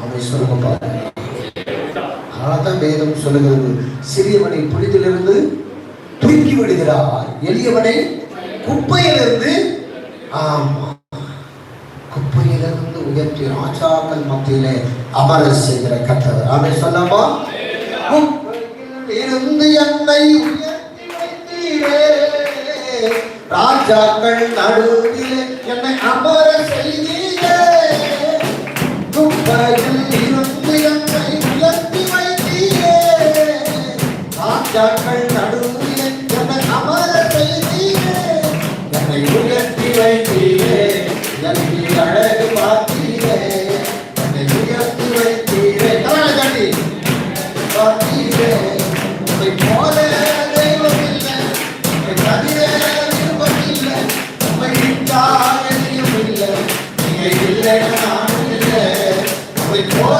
அவன் சொல்லுங்க பாருங்க. அதான் வேதம் சொல்லுகிறது, சிறியவனை புனிதிலிருந்து தூக்கி விடுகிறார், எளியவனை குப்பையிலிருந்து குப்பையிலிருந்து உயர்த்தி ராஜாக்கள் மத்தியிலே அமர செய்கிற கர்த்தர். அவன் சொல்லமா, இருந்து என்னை உயர்த்தி வைத்தீரே, ராஜாக்கள் நடுவிலே என்னை அமர செய்தீரே. குப்பையில் இருந்து என்னை உயர்த்தி வைத்தீரே, ராஜாக்கள் நடுவிலே என்னை அமர செய்தீரே. என்னை உயர்த்தி வைத்தீரே, என்னை அழகு பார்த்தீரே, என்னை உயர்த்தி வைத்தீரே, தலை பார்த்தீரே. உன்னை போல தெய்வம் இல்லை, உன்னை தவிர விருப்பம் இல்லை, உன்னை விட்டால் எதையும் இல்லை, நீங்க இல்லை நானும் இல்லை. உன்னை போல